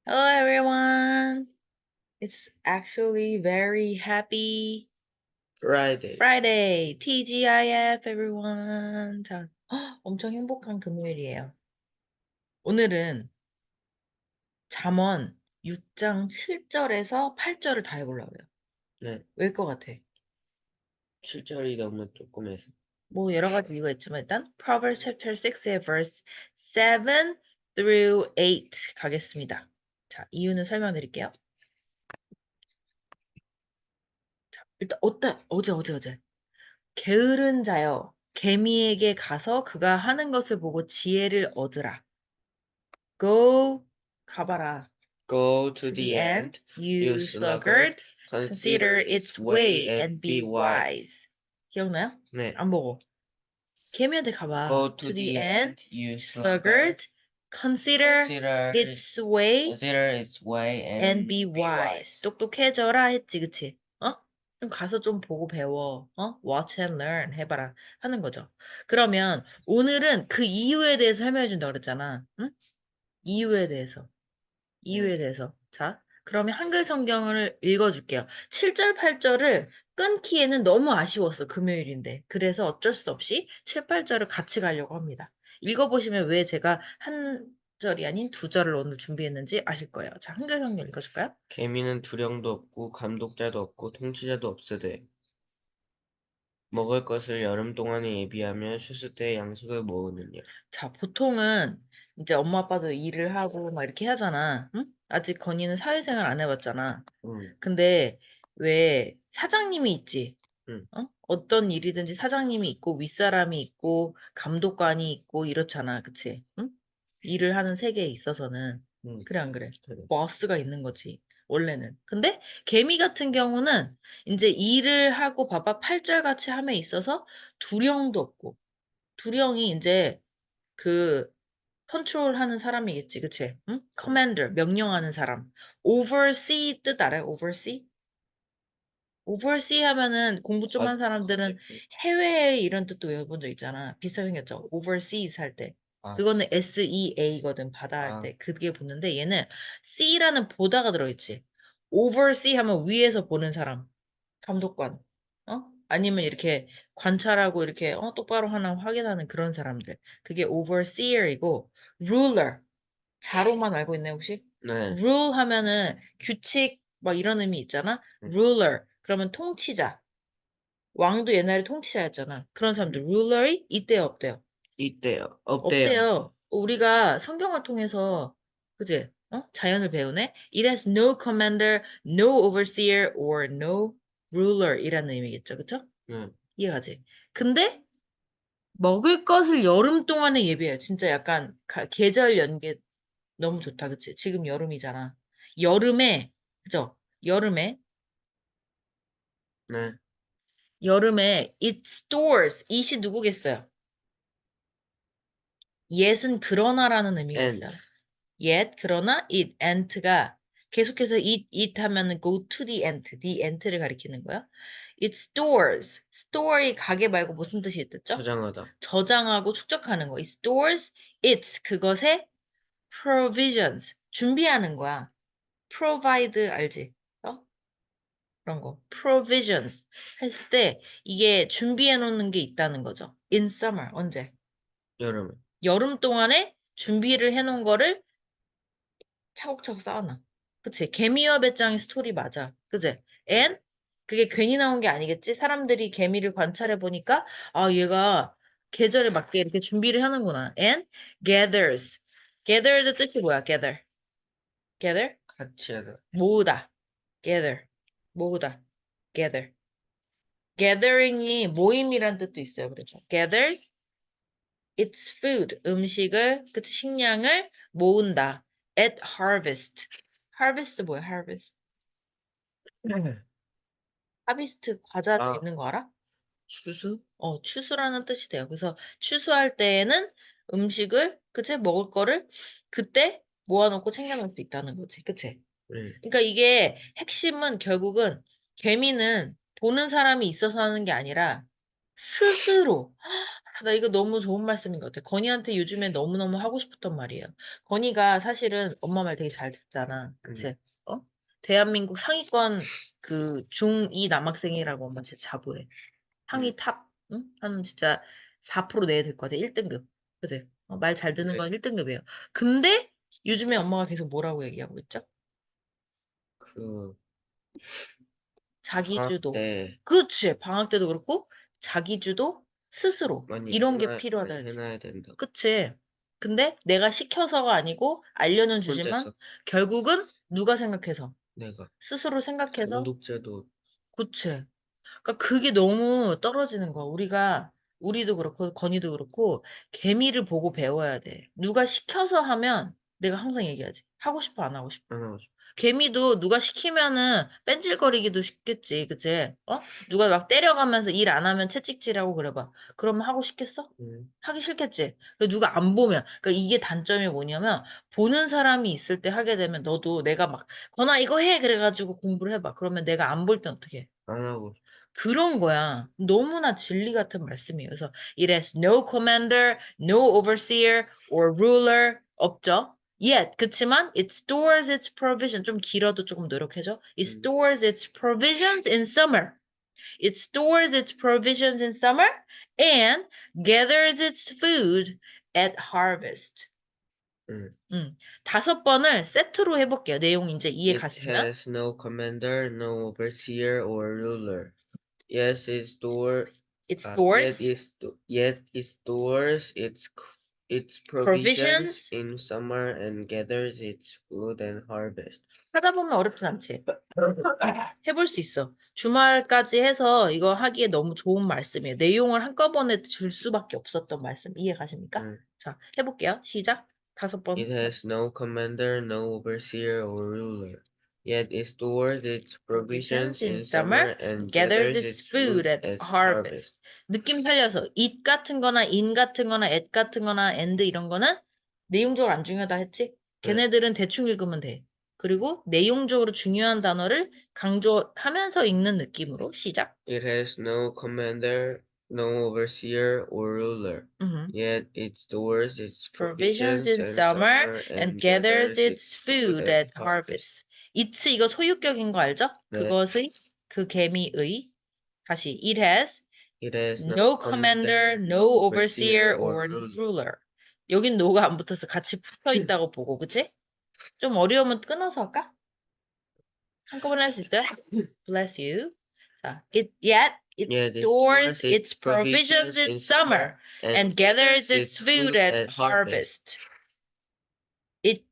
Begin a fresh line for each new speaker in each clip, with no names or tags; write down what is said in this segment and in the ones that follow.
Hello, everyone. It's actually very happy
Friday.
Friday. TGIF, everyone. 자, 엄청 행복한 금요일이에요. 오늘은 잠언 6장 7절에서 8절을 다 해보려고 해요.
네,
왜일 것 같아?
7절이 너무 조금해서.
뭐 여러 가지 이유가 있지만 일단 Proverbs chapter 6의 verse 7 through 8 가겠습니다. 자, 이유는 설명드릴게요. 자, 일단 어제 게으른 자여 개미에게 가서 그가 하는 것을 보고 지혜를 얻으라. Go 가봐라.
Go to
To the
the
end,
end,
you
you
sluggard,
sluggard,
consider
consider
its
its
way
way and
and be
be wise.
wise. 기억나요?
네,
안 보고. 개미한테 가봐.
go
To
to
the
the
end,
end, you sluggard,
sluggard, consider its way
consider its way
and
and
be
be
wise.
wise.
똑똑해져라 했지, 그치? 어? 좀 가서 좀 보고 배워. Watch and learn 해봐라. 하는 거죠. 그러면 오늘은 그 이유에 대해서 설명해 준다 그랬잖아. 응? 이유에 대해서. 이유에 대해서. 자, 그러면 한글 성경을 읽어줄게요. 7절, 8절을 끊기에는 너무 아쉬웠어. 금요일인데. 그래서 어쩔 수 없이 7, 8절을 같이 가려고 합니다. 읽어보시면 왜 제가 한 절이 아닌 두 절을 오늘 준비했는지 아실 거예요. 자, 한글 성경 읽어줄까요?
개미는 두령도 없고 감독자도 없고 통치자도 없으되 먹을 것을 여름 동안에 예비하며 추수 때에 양식을 모으느니라.
자, 보통은 이제 엄마 아빠도 일을 하고 막 이렇게 하잖아. 응? 아직 건이는 사회생활 안 해봤잖아.
응,
근데 왜 사장님이 있지?
응,
어떤 일이든지 사장님이 있고 윗사람이 있고 감독관이 있고 이렇잖아. 그치? 응? 일을 하는 세계에 있어서는.
응,
그래, 안 그래?
그래.
버스가 있는 거지. 원래는. 근데 개미 같은 경우는 이제 일을 하고 봐봐 8절 같이 함에 있어서 두령도 없고 두령이 이제 그 컨트롤하는 사람이겠지. 그치? 응? 커맨더, 명령하는 사람. oversee 뜻 알아요? oversee? oversee 하면은 공부 좀 한 사람들은 해외에 이런 뜻도 외워본 적 있잖아. 비슷하게 생겼죠. overseas 할 때.
아,
그거는 SEA거든. 바다 할
아,
때. 그게 붙는데 얘는 C라는 보다가 들어있지. oversee 하면 위에서 보는 사람. 감독관. 아니면 이렇게 관찰하고 이렇게 똑바로 하나 확인하는 그런 사람들. 그게 overseer이고 ruler. 자로만 알고 있나요, 혹시?
네.
rule 하면은 규칙 막 이런 의미 있잖아.
응.
ruler 그러면 통치자. 왕도 옛날에 통치자였잖아. 그런 사람들 ruler이 이때요, 없대요?
있대요. 없대요.
없대요. 우리가 성경을 통해서 그지? 자연을 배우네. It has no commander, no overseer, or no ruler 이라는 의미겠죠, 그쵸?
응.
이해가지? 근데 먹을 것을 여름 동안에 예비해요. 진짜 약간 계절 연계 너무 좋다, 그치? 지금 여름이잖아. 여름에, 그죠?
네.
여름에 it stores, it이 누구겠어요? yet은 그러나라는 의미가 있어요.
And
yet, 그러나 it, and가 계속해서 it 하면은 go to the end를 가리키는 거야. It stores, store이 가게 말고 무슨 뜻이 뜻죠?
저장하다.
저장하고 축적하는 거. It stores its, 그것의 provisions, 준비하는 거야. provide, 알지? 그런 거. provisions 했을 때 이게 준비해 놓는 게 있다는 거죠. in summer, 언제?
여름에.
여름 동안에 준비를 해 놓은 거를 차곡차곡 쌓아놔. 그치? 개미와 배짱이 스토리 맞아. 그치? and 그게 괜히 나온 게 아니겠지? 사람들이 개미를 관찰해 보니까 아, 얘가 계절에 맞게 이렇게 준비를 하는구나. and gathers. gather의 뜻이 뭐야? gather?
같이 하다.
모으다. gather. 모으다. gather. gathering이 모임이란 뜻도 있어요. 그래서 gather its food, 음식을, 그치, 식량을 모은다. at harvest. harvest 뭐야? harvest. 하비스트 과자
아,
있는 거 알아?
추수?
추수라는 뜻이 돼요. 그래서 추수할 때에는 음식을, 그치? 먹을 거를 그때 모아놓고 챙겨놓을 수 있다는 거지. 그치?
네.
그러니까 이게 핵심은 결국은 개미는 보는 사람이 있어서 하는 게 아니라 스스로 나 이거 너무 좋은 말씀인 것 같아. 건이한테 요즘에 너무너무 하고 싶었던 말이에요. 건이가 사실은 엄마 말 되게 잘 듣잖아. 그치? 어? 대한민국 상위권 그 중2 남학생이라고 엄마 진짜 자부해. 상위 탑, 응? 한 진짜 4% 내야 될 것 같아. 1등급. 그치? 말 잘 듣는
그래.
건 1등급이에요. 근데 요즘에 엄마가 계속 뭐라고 얘기하고 있죠?
그 방학
자기주도.
때
그렇지. 방학 때도 그렇고, 자기주도 스스로. 이런 게 필요하다
많이
했지.
해놔야 된다.
그치. 근데 내가 시켜서가 아니고 알려는 주지만
혼자서
결국은 누가 생각해서?
내가
스스로 생각해서?
감독자도
그치. 그러니까 그게 너무 떨어지는 거야. 우리도 그렇고, 건이도 그렇고, 개미를 보고 배워야 돼. 누가 시켜서 하면 내가 항상 얘기하지. 하고 싶어, 안 하고 싶어.
안 하고 싶어.
개미도 누가 시키면은 뺀질거리기도 쉽겠지, 그치? 누가 막 때려가면서 일 안 하면 채찍질하고 그래봐. 그러면 하고 싶겠어? 하기 싫겠지? 누가 안 보면. 그러니까 이게 단점이 뭐냐면, 보는 사람이 있을 때 하게 되면 너도 내가 막, 건아, 이거 해! 그래가지고 공부를 해봐. 그러면 내가 안 볼 땐 어떻게 해?
안 하고 싶어.
그런 거야. 너무나 진리 같은 말씀이에요. 그래서 it has no commander, no overseer or ruler 없죠. Yet 그치만 it stores its provision 좀 길어도 조금 노력해줘. It stores its provisions in summer. It stores its provisions in summer and gathers its food at harvest.
응.
5번을 세트로 해볼게요. 내용 이제 이해
It
갔으면.
has no commander, no overseer or ruler. Yes, it store.
It
Yet
stores
it stores its provisions
provisions
in summer and gathers its food and harvest.
하다 보면 어렵진 않지. 해볼 수 있어. 주말까지 해서 이거 하기에 너무 좋은 말씀이에요. 내용을 한꺼번에 줄 수밖에 없었던 말씀 이해 가십니까?
응.
자, 해볼게요. 시작. 5번.
It has no commander, no overseer or ruler. Yet it stores its provisions
in
in
summer,
summer and
gathers
gathers
its
its
food
food
at
at
harvest.
harvest.
느낌 살려서 it 같은 거나 in 같은 거나 at 같은 거나 and 이런 거는 내용적으로 안 중요하다 했지?
네.
걔네들은 대충 읽으면 돼. 그리고 내용적으로 중요한 단어를 강조하면서 읽는 느낌으로 시작.
It has no commander, no overseer or ruler.
Mhm.
Yet it stores its
provisions
provisions
in
in
summer
summer
and
and
gathers
gathers its
its
food
food
at
at
harvest.
harvest. it's 이거 소유격인 거 알죠?
네.
그것의 그 개미의 다시 it has
It has
no commander, no overseer or
ruler.
ruler. 여긴 no가 안 붙어서 같이 붙어 있다고 보고, 그치? 좀 어려우면 끊어서 할까? 한꺼번에 할 수 있어요? Bless you. 자, yet it
Yet it
stores
stores
its provisions in summer and gathers its food at harvest. It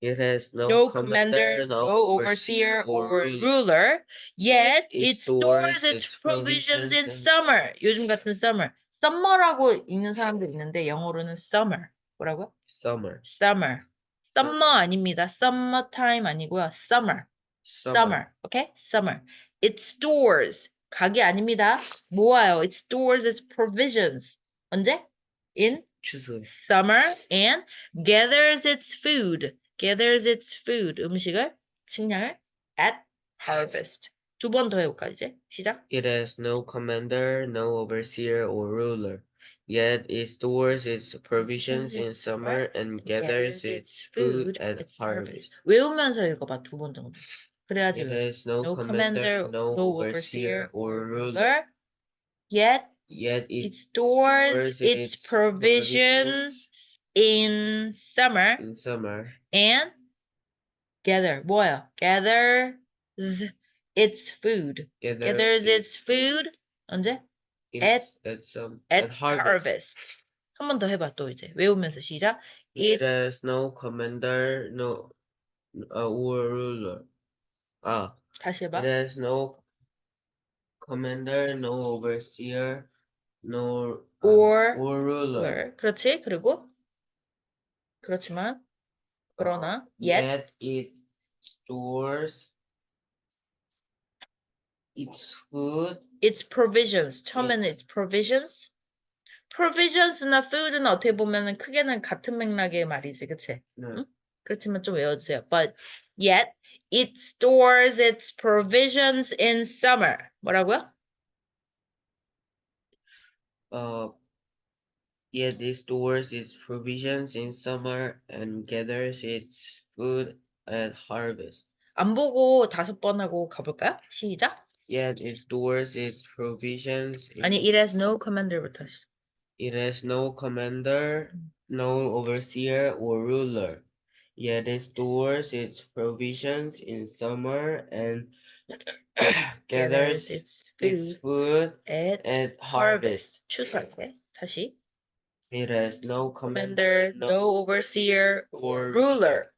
It has no
no commander,
no
no overseer or ruler, yet it stores its provisions in summer. 요즘 같은 summer. summer라고 읽는 사람들 있는데 영어로는 summer. 뭐라고요?
summer.
summer. summer 아닙니다. summertime 아니고요. summer. summer. 오케이? summer. It stores. 가게 아닙니다. 모아요. It stores its provisions. 언제? In
추수.
summer and gathers its food. gathers its food. 음식을, 식량을 at harvest. 2번 더 해볼까 이제? 시작.
It has no commander, no overseer or ruler. Yet it stores its provisions in summer and gathers its food at harvest.
외우면서 읽어봐 2번 정도. 그래야지
It
외워.
has no
No
commander,
commander,
no
no
overseer
overseer
or
or
ruler.
ruler. Yet
Yet
it
it
stores its provisions in summer
in summer.
and gather 뭐야? gathers its food. gathers its food 언제? at
At
harvest.
harvest.
한 번 더 해봐 또 이제 외우면서 시작.
It
it
has no commander, no or ruler.
다시
It
해봐.
has no commander, no overseer, no
or
or ruler.
그렇지. 그리고 그렇지만 그러나 yet
Yet it stores its food.
its provisions 처음에는
Its
its provisions provisions나 food는 어떻게 보면은 크게는 같은 맥락의 말이지, 그치?
네.
응? 그렇지만 좀 외워주세요. But yet it stores its provisions in summer. 뭐라고요?
Yet it stores its provisions in summer and gathers its food at harvest.
안 보고 5번 하고 가볼까요? 시작.
Yet it stores its provisions in
아니, it has no commander부터.
It has no commander, no overseer or ruler. Yet it stores its provisions in summer and gathers
its
its
food
food
at
at
harvest.
harvest.
추수할 때. 다시.
It has no
commander,
commander,
no overseer
or
ruler.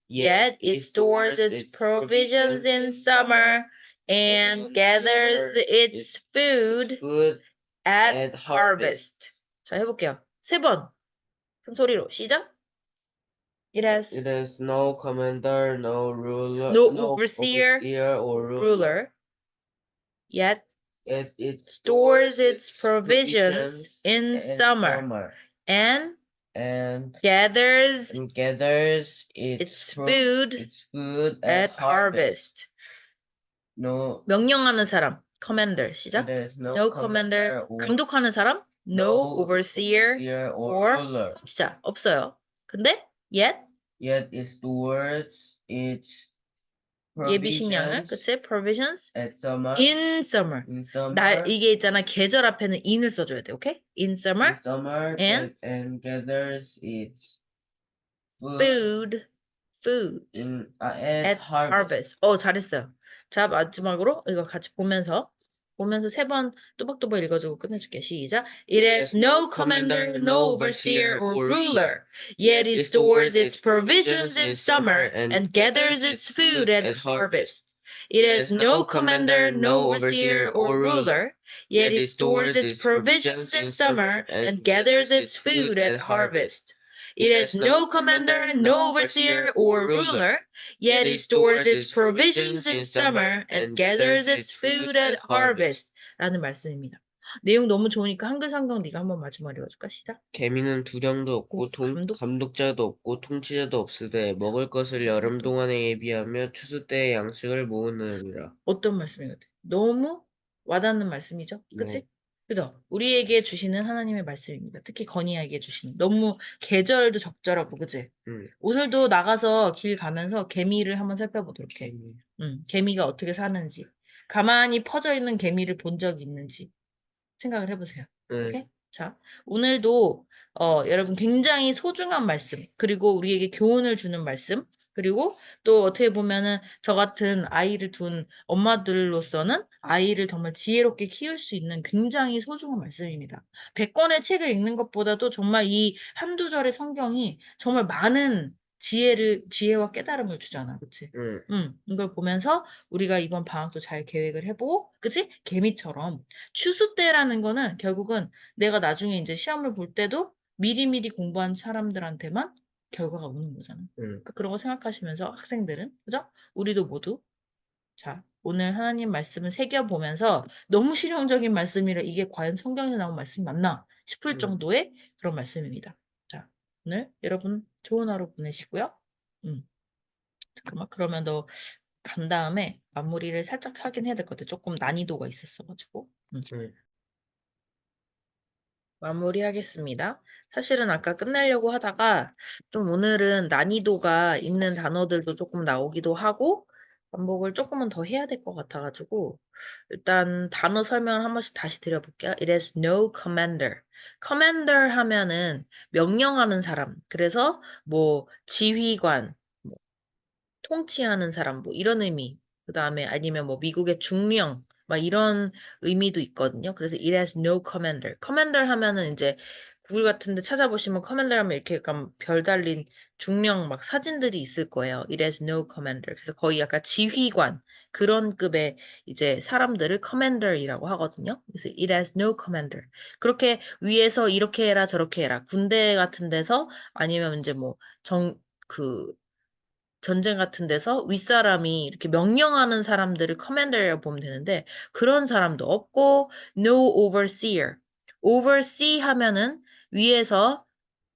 Yet it stores its provisions in summer and gathers its food
food
at
at
harvest. 자, 해볼게요. 3번. 큰 소리로 시작. It has
It has no commander, no ruler,
no
no
overseer
or
ruler. Yet
It
stores its provisions in
at
summer and gathers
gathers
its food
its food
at harvest.
No,
명령하는 사람, commander. 시작.
it has
No commander.
or
감독하는 사람, no overseer or
ruler.
통치자. 없어요. 근데 yet
Yet it stores its
예비식량을,
provisions
그치? provisions
at summer
in summer.
in summer
날 이게 있잖아. 계절 앞에는 in을 써줘야 돼. 오케이? in summer and
gathers its
food
at
at harvest. 잘했어요. 자, 마지막으로 이거 같이 보면서 3번 또박또박 읽어주고 끝내줄게. 시작. It has no commander, no overseer or ruler. Yet it stores its provisions in summer and gathers its food at harvest. It has no commander, no overseer or ruler. Yet it stores its provisions in summer and gathers its food at harvest. It has no commander, no overseer or ruler. Yet it stores its provisions in summer and gathers its food at harvest. 라는 말씀입니다. 내용 너무 좋으니까 한글 성경 네가 한번 마지막으로 읽어줄까? 시작.
개미는 두령도 없고 감독자도 없고 통치자도 없으되 먹을 것을 여름 동안에 예비하며 추수 때의 양식을 모으느니라.
어떤 말씀이거든? 너무 와닿는 말씀이죠. 그치?
네.
그죠? 우리에게 주시는 하나님의 말씀입니다. 특히 건이에게 주시는. 너무 계절도 적절하고, 그치? 오늘도 나가서 길 가면서 개미를 한번 살펴보도록 해. 개미가 어떻게 사는지. 가만히 퍼져 있는 개미를 본 적이 있는지 생각을 해보세요. 오케이? 자, 오늘도 여러분 굉장히 소중한 말씀, 그리고 우리에게 교훈을 주는 말씀, 그리고 또 어떻게 보면은 저 같은 아이를 둔 엄마들로서는 아이를 정말 지혜롭게 키울 수 있는 굉장히 소중한 말씀입니다. 100권의 책을 읽는 것보다도 정말 이 한두 절의 성경이 정말 많은 지혜와 깨달음을 주잖아. 그치? 이걸 보면서 우리가 이번 방학도 잘 계획을 해보고, 그치? 개미처럼. 추수 때라는 거는 결국은 내가 나중에 이제 시험을 볼 때도 미리미리 공부한 사람들한테만 결과가 오는 거잖아. 그러니까 그런 거 생각하시면서 학생들은, 그죠? 우리도 모두. 자, 오늘 하나님 말씀을 새겨보면서 너무 실용적인 말씀이라 이게 과연 성경에서 나온 말씀이 맞나 싶을 정도의 그런 말씀입니다. 자, 오늘 여러분 좋은 하루 보내시고요. 잠깐만, 그러면 너 간 다음에 마무리를 살짝 하긴 해야 될 것 같아. 조금 난이도가 있었어가지고. 마무리하겠습니다. 사실은 아까 끝내려고 하다가 좀 오늘은 난이도가 있는 단어들도 조금 나오기도 하고 반복을 조금은 더 해야 될 것 같아가지고 일단 단어 설명을 한 번씩 다시 드려볼게요. It has no commander. commander 하면은 명령하는 사람. 그래서 뭐 지휘관, 뭐 통치하는 사람, 뭐 이런 의미. 그 다음에 아니면 뭐 미국의 중령, 막 이런 의미도 있거든요. 그래서 it has no commander. commander 하면은 이제 구글 같은 데 찾아보시면 commander 하면 이렇게 약간 별 달린 중령 막 사진들이 있을 거예요. it has no commander. 그래서 거의 약간 지휘관 그런 급의 이제 사람들을 commander이라고 하거든요. 그래서 it has no commander. 그렇게 위에서 이렇게 해라 저렇게 해라. 군대 같은 데서 아니면 이제 뭐 전쟁 같은 데서 윗사람이 이렇게 명령하는 사람들을 commander이라고 보면 되는데 그런 사람도 없고 no overseer. oversee 하면은 위에서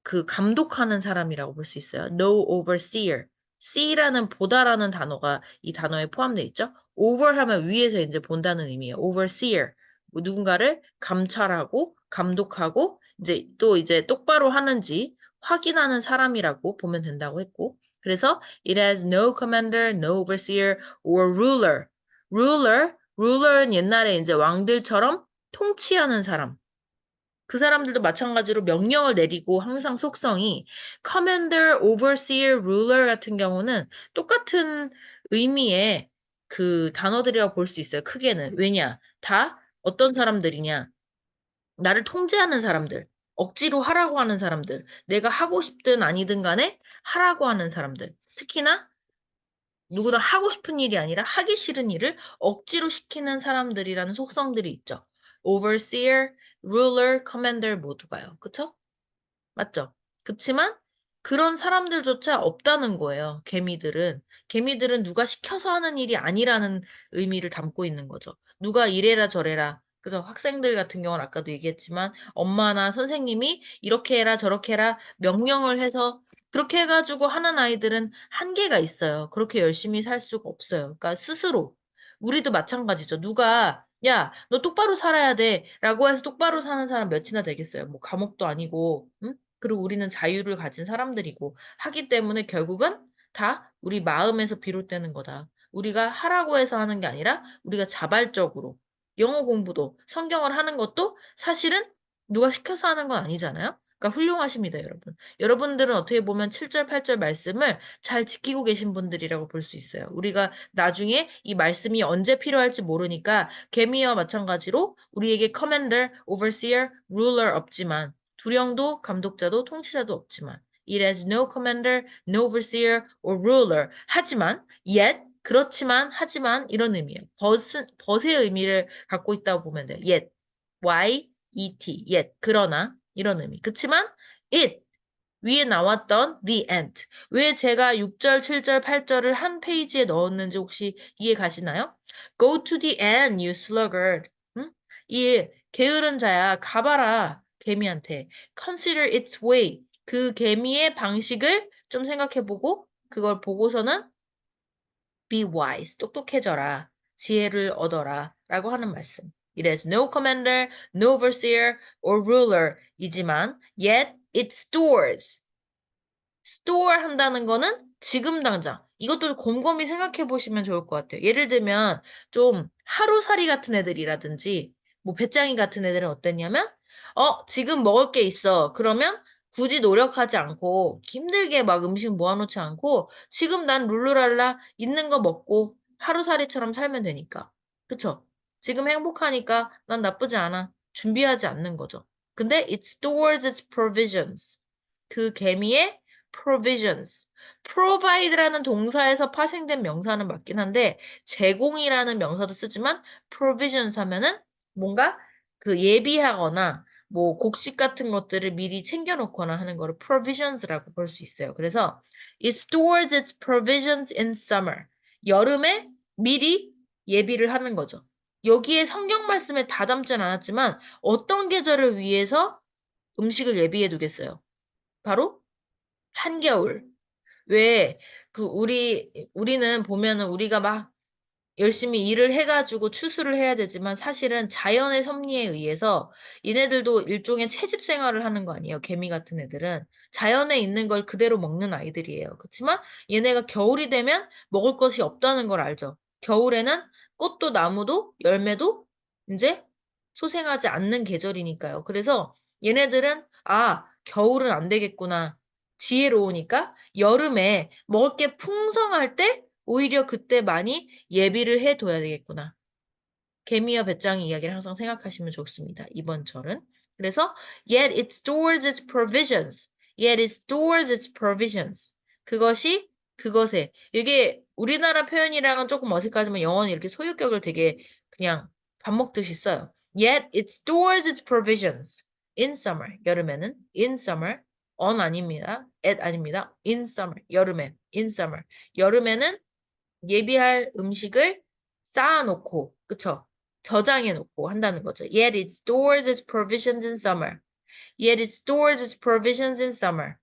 그 감독하는 사람이라고 볼 수 있어요. no overseer. see라는 보다라는 단어가 이 단어에 포함되어 있죠. over 하면 위에서 이제 본다는 의미예요. overseer. 누군가를 감찰하고 감독하고 이제 똑바로 하는지 확인하는 사람이라고 보면 된다고 했고, 그래서 it has no commander, no overseer or ruler. ruler는 옛날에 이제 왕들처럼 통치하는 사람. 그 사람들도 마찬가지로 명령을 내리고 항상 속성이 commander, overseer, ruler 같은 경우는 똑같은 의미의 그 단어들이라고 볼 수 있어요. 크게는. 왜냐? 다 어떤 사람들이냐? 나를 통제하는 사람들, 억지로 하라고 하는 사람들, 내가 하고 싶든 아니든 간에 하라고 하는 사람들. 특히나 누구나 하고 싶은 일이 아니라 하기 싫은 일을 억지로 시키는 사람들이라는 속성들이 있죠. overseer, ruler, commander 모두가요. 그쵸? 맞죠? 그치만 그런 사람들조차 없다는 거예요. 개미들은. 개미들은 누가 시켜서 하는 일이 아니라는 의미를 담고 있는 거죠. 누가 이래라 저래라. 그래서 학생들 같은 경우는 아까도 얘기했지만 엄마나 선생님이 이렇게 해라 저렇게 해라 명령을 해서 그렇게 해가지고 하는 아이들은 한계가 있어요. 그렇게 열심히 살 수가 없어요. 그러니까 스스로. 우리도 마찬가지죠. 누가 야, 너 똑바로 살아야 돼. 라고 해서 똑바로 사는 사람 몇이나 되겠어요. 뭐 감옥도 아니고, 응? 그리고 우리는 자유를 가진 사람들이고 하기 때문에 결국은 다 우리 마음에서 비롯되는 거다. 우리가 하라고 해서 하는 게 아니라 우리가 자발적으로 영어 공부도 성경을 하는 것도 사실은 누가 시켜서 하는 건 아니잖아요. 그러니까 훌륭하십니다, 여러분. 여러분들은 어떻게 보면 7절, 8절 말씀을 잘 지키고 계신 분들이라고 볼 수 있어요. 우리가 나중에 이 말씀이 언제 필요할지 모르니까 개미와 마찬가지로 우리에게 commander, overseer, ruler 없지만 두령도 감독자도 통치자도 없지만 it has no commander, no overseer or ruler. 하지만 yet 그렇지만 하지만 이런 의미예요. 벗의 의미를 갖고 있다고 보면 돼요. yet yet 그러나 이런 의미. 그치만 it 위에 나왔던 the end. 왜 제가 6절, 7절, 8절을 한 페이지에 넣었는지 혹시 이해 가시나요? Go to the end, you sluggard. 응? 이 게으른 자야, 가봐라. 개미한테. Consider its way. 그 개미의 방식을 좀 생각해보고 그걸 보고서는 be wise. 똑똑해져라. 지혜를 얻어라. 라고 하는 말씀. It has no commander, no overseer or ruler. 이지만 yet it stores. store 한다는 거는 지금 당장. 이것도 곰곰이 생각해 보시면 좋을 것 같아요. 예를 들면 좀 하루살이 같은 애들이라든지 뭐 배짱이 같은 애들은 어땠냐면 지금 먹을 게 있어. 그러면 굳이 노력하지 않고 힘들게 막 음식 모아놓지 않고 지금 난 룰루랄라 있는 거 먹고 하루살이처럼 살면 되니까. 그쵸? 지금 행복하니까 난 나쁘지 않아. 준비하지 않는 거죠. 근데 it stores its provisions. 그 개미의 provisions. provide라는 동사에서 파생된 명사는 맞긴 한데 제공이라는 명사도 쓰지만 provisions 하면은 뭔가 그 예비하거나 뭐 곡식 같은 것들을 미리 챙겨놓거나 하는 거를 provisions라고 볼 수 있어요. 그래서 it stores its provisions in summer. 여름에 미리 예비를 하는 거죠. 여기에 성경 말씀에 다 담진 않았지만 어떤 계절을 위해서 음식을 예비해 두겠어요. 바로 한겨울. 왜, 우리는 보면은 우리가 막 열심히 일을 해가지고 추수를 해야 되지만 사실은 자연의 섭리에 의해서 얘네들도 일종의 채집 생활을 하는 거 아니에요. 개미 같은 애들은. 자연에 있는 걸 그대로 먹는 아이들이에요. 그렇지만 얘네가 겨울이 되면 먹을 것이 없다는 걸 알죠. 겨울에는 꽃도 나무도 열매도 이제 소생하지 않는 계절이니까요. 그래서 얘네들은 겨울은 안 되겠구나. 지혜로우니까 여름에 먹을 게 풍성할 때 오히려 그때 많이 예비를 해둬야 되겠구나. 개미와 배짱이 이야기를 항상 생각하시면 좋습니다. 이번 절은. 그래서 yet it stores its provisions. Yet it stores its provisions. 그것이 그것에 이게 우리나라 표현이랑은 조금 어색하지만 영어는 이렇게 소유격을 되게 그냥 밥 먹듯이 써요. Yet it stores its provisions in summer. 여름에는 in summer. on 아닙니다. at 아닙니다. in summer. 여름에 in summer. 여름에는 예비할 음식을 쌓아놓고, 그쵸? 저장해놓고 한다는 거죠. Yet it stores its provisions in summer. Yet it stores its provisions in summer.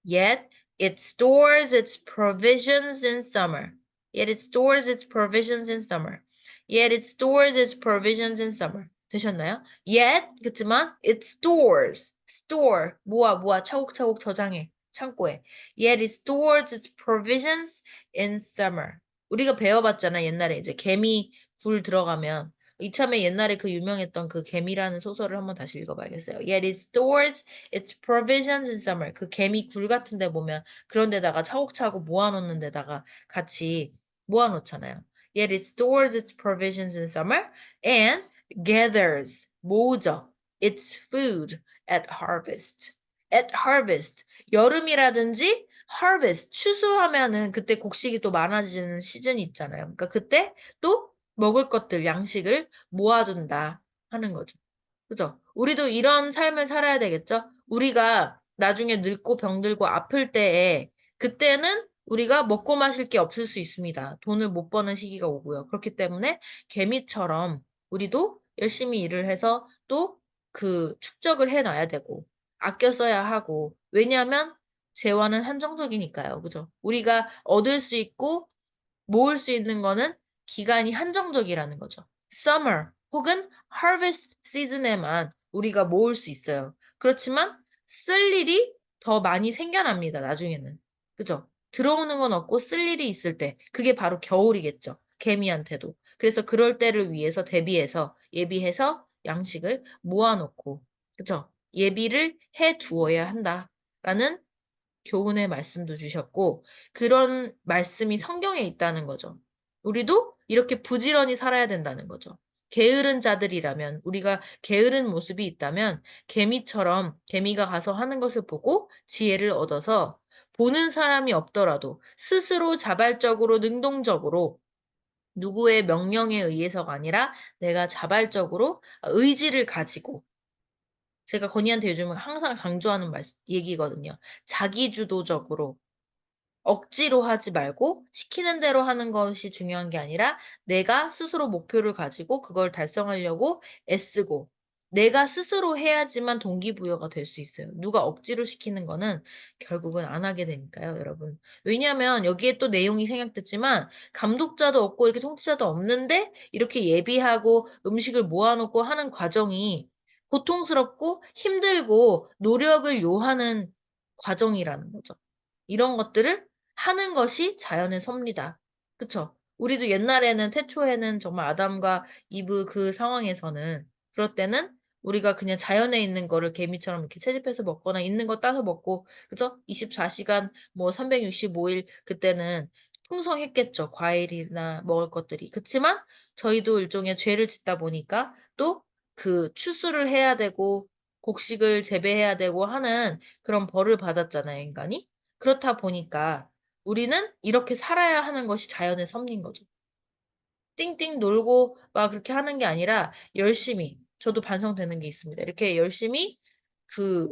Yet it stores its provisions in summer. Yet it stores its provisions in summer. Yet it stores its provisions in summer. 되셨나요? Yet, 그치만 it stores, store, 모아, 차곡차곡 저장해, 창고에. Yet it stores its provisions in summer. 우리가 배워봤잖아, 옛날에 이제 개미 굴 들어가면. 이참에 옛날에 그 유명했던 그 개미라는 소설을 한번 다시 읽어봐야겠어요. Yet it stores its provisions in summer. 그 개미 굴 같은 데 보면 그런 데다가 차곡차곡 모아놓는 데다가 같이 모아놓잖아요. Yet it stores its provisions in summer and gathers, 모으죠. its food at harvest. at harvest. 여름이라든지 harvest, 추수하면은 그때 곡식이 또 많아지는 시즌이 있잖아요. 그러니까 그때 또 먹을 것들, 양식을 모아둔다 하는 거죠. 그죠? 우리도 이런 삶을 살아야 되겠죠? 우리가 나중에 늙고 병들고 아플 때에 그때는 우리가 먹고 마실 게 없을 수 있습니다. 돈을 못 버는 시기가 오고요. 그렇기 때문에 개미처럼 우리도 열심히 일을 해서 또 그 축적을 해놔야 되고 아껴 써야 하고 왜냐하면 재화는 한정적이니까요. 그죠? 우리가 얻을 수 있고 모을 수 있는 거는 기간이 한정적이라는 거죠. Summer 혹은 harvest 시즌에만 우리가 모을 수 있어요. 그렇지만 쓸 일이 더 많이 생겨납니다. 나중에는. 그죠? 들어오는 건 없고 쓸 일이 있을 때 그게 바로 겨울이겠죠. 개미한테도. 그래서 그럴 때를 위해서 대비해서 예비해서 양식을 모아놓고 그죠? 예비를 해 두어야 한다라는 교훈의 말씀도 주셨고 그런 말씀이 성경에 있다는 거죠. 우리도 이렇게 부지런히 살아야 된다는 거죠. 게으른 자들이라면 우리가 게으른 모습이 있다면 개미처럼 개미가 가서 하는 것을 보고 지혜를 얻어서 보는 사람이 없더라도 스스로 자발적으로 능동적으로 누구의 명령에 의해서가 아니라 내가 자발적으로 의지를 가지고 제가 건희한테 요즘 항상 강조하는 얘기거든요. 자기주도적으로 억지로 하지 말고 시키는 대로 하는 것이 중요한 게 아니라 내가 스스로 목표를 가지고 그걸 달성하려고 애쓰고 내가 스스로 해야지만 동기부여가 될 수 있어요. 누가 억지로 시키는 거는 결국은 안 하게 되니까요, 여러분. 왜냐하면 여기에 또 내용이 생략됐지만 감독자도 없고 이렇게 통치자도 없는데 이렇게 예비하고 음식을 모아놓고 하는 과정이 고통스럽고 힘들고 노력을 요하는 과정이라는 거죠. 이런 것들을 하는 것이 자연의 섭리다. 그쵸? 우리도 옛날에는 태초에는 정말 아담과 이브 그 상황에서는 그럴 때는 우리가 그냥 자연에 있는 거를 개미처럼 이렇게 채집해서 먹거나 있는 거 따서 먹고 그죠? 24시간 뭐 365일 그때는 풍성했겠죠. 과일이나 먹을 것들이. 그치만 저희도 일종의 죄를 짓다 보니까 또 그 추수를 해야 되고 곡식을 재배해야 되고 하는 그런 벌을 받았잖아요, 인간이. 그렇다 보니까 우리는 이렇게 살아야 하는 것이 자연의 섭리인 거죠. 띵띵 놀고 막 그렇게 하는 게 아니라 열심히, 저도 반성되는 게 있습니다. 이렇게 열심히 그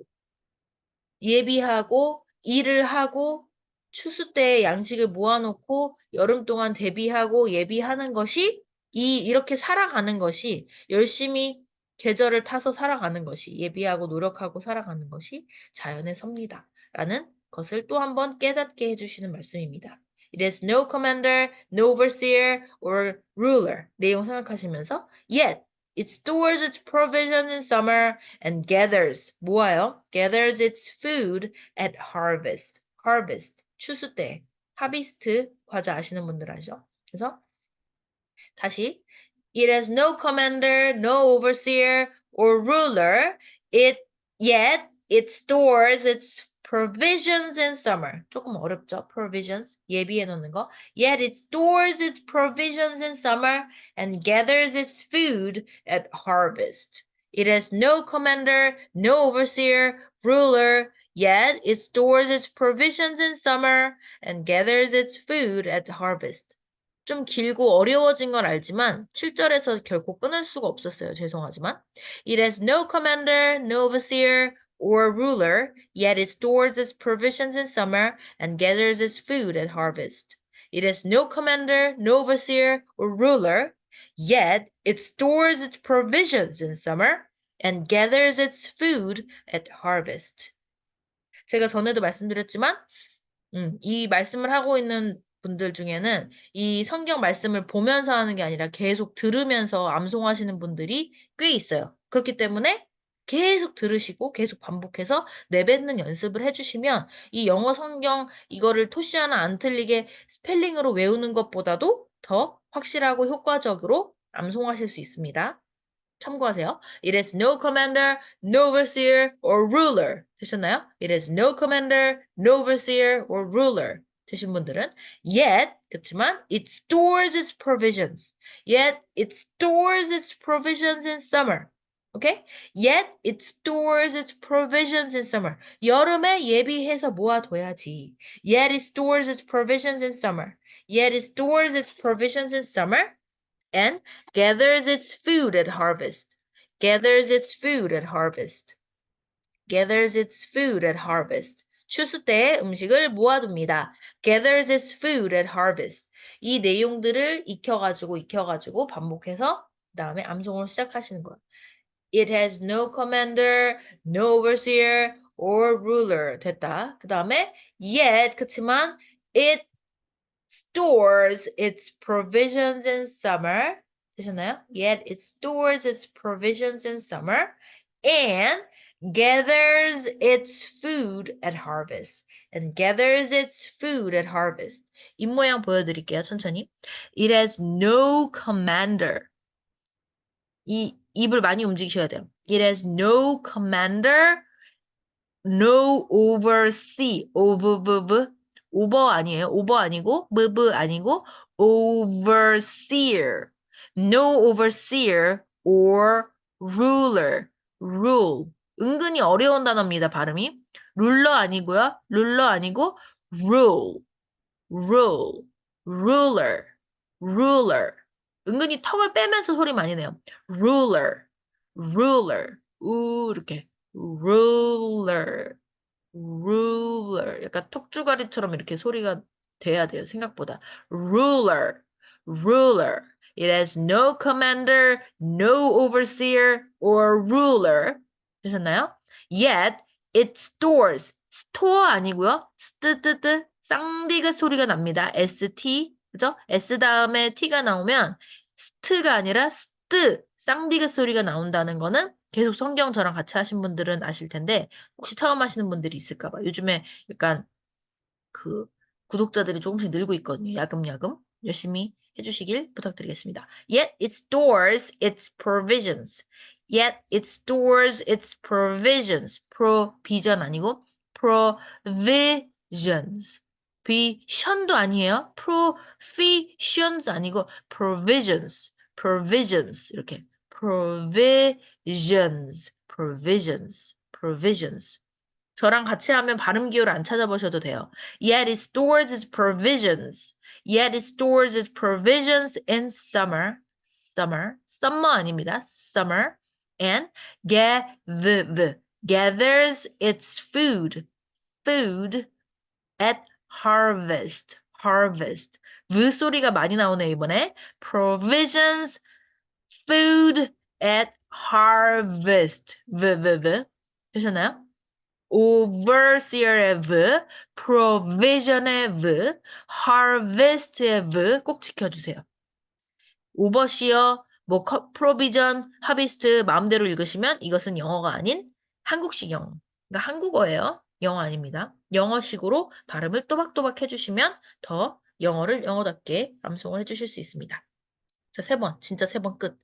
예비하고 일을 하고 추수 때 양식을 모아놓고 여름 동안 대비하고 예비하는 것이 이렇게 살아가는 것이 열심히 계절을 타서 살아가는 것이 예비하고 노력하고 살아가는 것이 자연의 섭리다라는 것을 또 한번 깨닫게 해주시는 말씀입니다. It is no commander, no overseer or ruler. 내용 생각하시면서 yet it stores its provision in summer and gathers, 모아요. gathers its food at harvest. harvest, 추수 때. 하비스트 과자 아시는 분들 아시죠? 그래서 다시 It has no commander, no overseer or ruler. It yet it stores its provisions in summer. 조금 어렵죠? provisions 예비해 놓는 거. Yet it stores its provisions in summer and gathers its food at harvest. It has no commander, no overseer, ruler. Yet it stores its provisions in summer and gathers its food at harvest. 좀 길고 어려워진 건 알지만 7절에서 결코 끊을 수가 없었어요. 죄송하지만. It has no commander, no overseer or ruler, yet it stores its provisions in summer and gathers its food at harvest. It has no commander, no overseer or ruler, yet it stores its provisions in summer and gathers its food at harvest. 제가 전에도 말씀드렸지만 이 말씀을 하고 있는 분들 중에는 이 성경 말씀을 보면서 하는 게 아니라 계속 들으면서 암송하시는 분들이 꽤 있어요. 그렇기 때문에 계속 들으시고 계속 반복해서 내뱉는 연습을 해주시면 이 영어 성경 이거를 토시 하나 안 틀리게 스펠링으로 외우는 것보다도 더 확실하고 효과적으로 암송하실 수 있습니다. 참고하세요. It is no commander, no overseer, or ruler. 되셨나요? It is no commander, no overseer, or ruler. 되신 분들은 yet, 그렇지만 it stores its provisions. Yet it stores its provisions in summer. Okay? Yet it stores its provisions in summer. 여름에 예비해서 모아둬야지. Yet it stores its provisions in summer. Yet it stores its provisions in summer. And gathers its food at harvest. Gathers its food at harvest. Gathers its food at harvest. 추수 때 음식을 모아둡니다. Gathers its food at harvest. 이 내용들을 익혀가지고 반복해서 그 다음에 암송으로 시작하시는 거예요. It has no commander, no overseer, or ruler. 됐다. 그 다음에 yet, 그치만 it stores its provisions in summer. 되셨나요? Yet it stores its provisions in summer and gathers its food at harvest. And gathers its food at harvest. 입모양 보여드릴게요, 천천히. It has no commander. 이 입을 많이 움직이셔야 돼요. It has no commander, no oversee. over 아니에요. over 아니고 아니고 overseer. No overseer or ruler. rule. 은근히 어려운 단어입니다. 발음이. 룰러 아니고요. 룰러 아니고 rule. rule. ruler. ruler. 은근히 턱을 빼면서 소리 많이 내요. ruler. ruler. 이렇게. ruler. ruler. 약간 턱주가리처럼 이렇게 소리가 돼야 돼요. 생각보다. ruler. ruler. It has no commander, no overseer, or ruler. 되셨나요? Yet it stores. store 아니고요. 쌍디귿 소리가 납니다. st. 그죠? s 다음에 t가 나오면 st가 아니라 쌍디귿 소리가 나온다는 거는 계속 성경 저랑 같이 하신 분들은 아실 텐데 혹시 처음 하시는 분들이 있을까 봐. 요즘에 약간 그 구독자들이 조금씩 늘고 있거든요. 야금야금. 열심히 해주시길 부탁드리겠습니다. Yet it stores its provisions. Yet it stores its provisions. provision 아니고 provisions. vision도 아니에요. provisions 아니고 provisions. provisions 이렇게 provisions. provisions. provisions. 저랑 같이 하면 발음 기호를 안 찾아보셔도 돼요. Yet it stores its provisions. Yet it stores its provisions in summer. summer 아닙니다. summer. And gathers its food at harvest. 소리가 많이 나오네요, 이번에. provisions, food at harvest. 되셨나요? overseer의 v, provision의 v, harvest의 v 꼭 지켜주세요. overseer, provision, harvest 마음대로 읽으시면 이것은 영어가 아닌 한국식 영어. 그러니까 한국어예요. 영어 아닙니다. 영어식으로 발음을 또박또박 해주시면 더 영어를 영어답게 암송을 해주실 수 있습니다. 자, 3번. 진짜 3번 끝.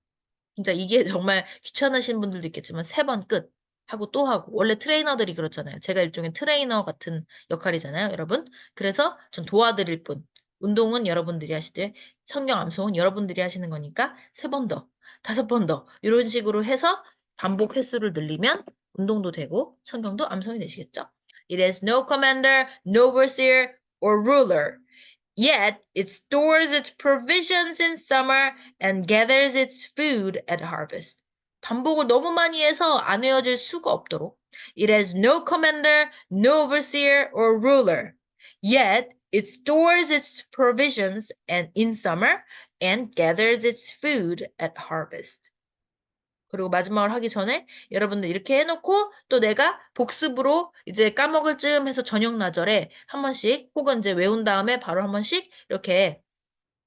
진짜 이게 정말 귀찮으신 분들도 있겠지만 3번 끝. 하고 또 하고. 원래 트레이너들이 그렇잖아요. 제가 일종의 트레이너 같은 역할이잖아요, 여러분. 그래서 전 도와드릴 뿐. 운동은 여러분들이 하시되 성경 암송은 여러분들이 하시는 거니까 3번 더, 5번 더 이런 식으로 해서 반복 횟수를 늘리면 운동도 되고 성경도 암송이 되시겠죠. It has no commander, no overseer or ruler. Yet it stores its provisions in summer and gathers its food at harvest. 반복을 너무 많이 해서 안 외워질 수가 없도록. It has no commander, no overseer or ruler. Yet it stores its provisions in summer and gathers its food at harvest. 그리고 마지막으로 하기 전에 여러분들 이렇게 해놓고 또 내가 복습으로 이제 까먹을 쯤 해서 저녁 나절에 한 번씩 혹은 이제 외운 다음에 바로 한 번씩 이렇게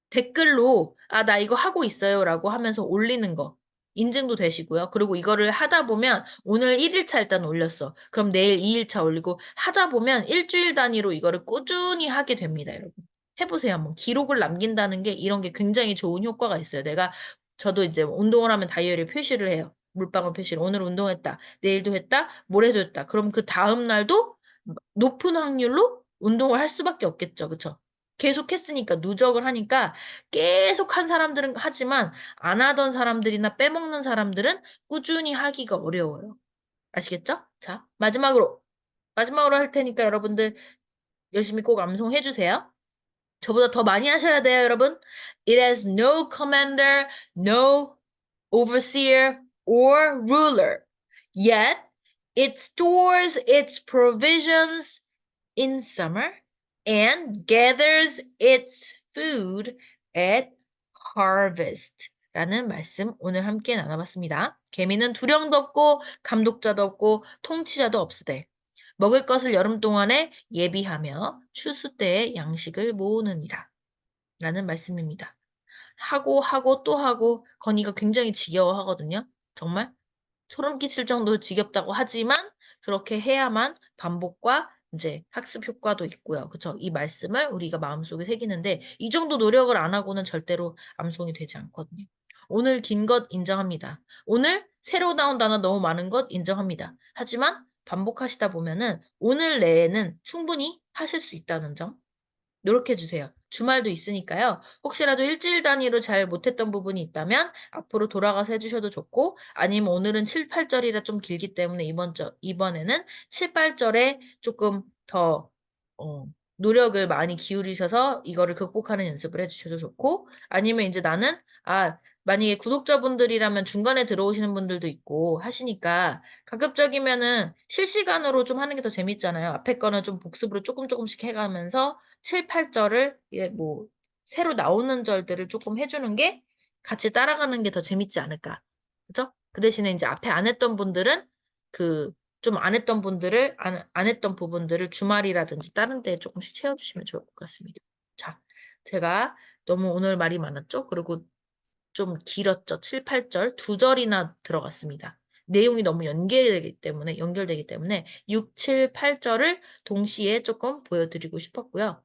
댓글로 아, 나 이거 하고 있어요라고 하면서 올리는 거. 인증도 되시고요. 그리고 이거를 하다 보면 오늘 1일차 일단 올렸어. 그럼 내일 2일차 올리고 하다 보면 일주일 단위로 이거를 꾸준히 하게 됩니다, 여러분. 해보세요. 한번 기록을 남긴다는 게 이런 게 굉장히 좋은 효과가 있어요. 저도 이제 운동을 하면 다이어리에 표시를 해요. 물방울 표시를. 오늘 운동했다. 내일도 했다. 모레도 했다. 그럼 그 다음 날도 높은 확률로 운동을 할 수밖에 없겠죠. 그쵸? 계속 했으니까, 누적을 하니까 계속 한 사람들은 하지만 안 하던 사람들이나 빼먹는 사람들은 꾸준히 하기가 어려워요. 아시겠죠? 자, 마지막으로 할 테니까 여러분들 열심히 꼭 암송해 주세요. 저보다 더 많이 하셔야 돼요, 여러분. It has no commander, no overseer, or ruler. Yet it stores its provisions in summer and gathers its food at harvest. 라는 말씀 오늘 함께 나눠봤습니다. 개미는 두령도 없고 감독자도 없고 통치자도 없으되 먹을 것을 여름 동안에 예비하며 추수 때에 양식을 모으느니라. 라는 말씀입니다. 하고 또 하고 건이가 굉장히 지겨워하거든요. 정말 소름 끼칠 정도로 지겹다고 하지만 그렇게 해야만 반복과 이제 학습 효과도 있고요. 그쵸? 이 말씀을 우리가 마음속에 새기는데 이 정도 노력을 안 하고는 절대로 암송이 되지 않거든요. 오늘 긴 것 인정합니다. 오늘 새로 나온 단어 너무 많은 것 인정합니다. 하지만 반복하시다 보면은 오늘 내에는 충분히 하실 수 있다는 점 노력해 주세요. 주말도 있으니까요. 혹시라도 일주일 단위로 잘 못했던 부분이 있다면 앞으로 돌아가서 해주셔도 좋고 아니면 오늘은 7, 8절이라 좀 길기 때문에 이번에는 7, 8절에 조금 더 노력을 많이 기울이셔서 이거를 극복하는 연습을 해주셔도 좋고 아니면 이제 나는 만약에 구독자분들이라면 중간에 들어오시는 분들도 있고 하시니까 가급적이면은 실시간으로 좀 하는 게 더 재밌잖아요. 앞에 거는 좀 복습으로 조금씩 해가면서 7, 8절을 뭐 새로 나오는 절들을 조금 해주는 게 같이 따라가는 게 더 재밌지 않을까. 그죠? 그 대신에 이제 앞에 안 했던 분들은 그 좀 안 했던 분들을 안 했던 부분들을 주말이라든지 다른 데 조금씩 채워주시면 좋을 것 같습니다. 자, 제가 너무 오늘 말이 많았죠? 그리고 좀 길었죠. 7, 8절, 두 절이나 들어갔습니다. 내용이 너무 연결되기 때문에 6, 7, 8절을 동시에 조금 보여드리고 싶었고요.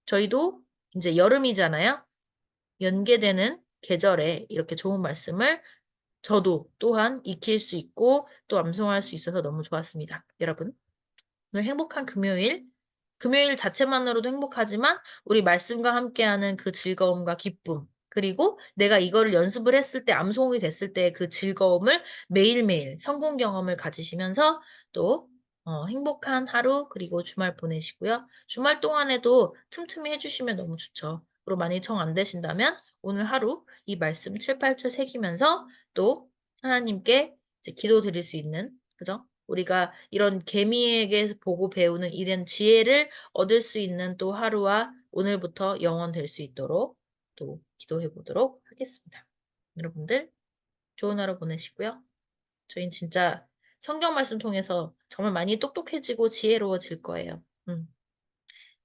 저희도 이제 여름이잖아요. 연계되는 계절에 이렇게 좋은 말씀을 저도 또한 익힐 수 있고 또 암송할 수 있어서 너무 좋았습니다. 여러분, 오늘 행복한 금요일. 금요일 자체만으로도 행복하지만 우리 말씀과 함께하는 그 즐거움과 기쁨, 그리고 내가 이거를 연습을 했을 때 암송이 됐을 때 그 즐거움을 매일매일 성공 경험을 가지시면서 또 행복한 하루 그리고 주말 보내시고요. 주말 동안에도 틈틈이 해주시면 너무 좋죠. 그리고 많이 정 안 되신다면 오늘 하루 이 말씀 7, 8절 새기면서 또 하나님께 이제 기도 드릴 수 있는 그죠? 우리가 이런 개미에게 보고 배우는 이런 지혜를 얻을 수 있는 또 하루와 오늘부터 영원 될 수 있도록 또 기도해 보도록 하겠습니다. 여러분들 좋은 하루 보내시고요. 저희는 진짜 성경 말씀 통해서 정말 많이 똑똑해지고 지혜로워질 거예요.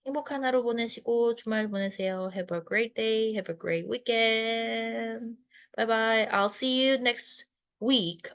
행복한 하루 보내시고 주말 보내세요. Have a great day. Have a great weekend. Bye bye. I'll see you next week.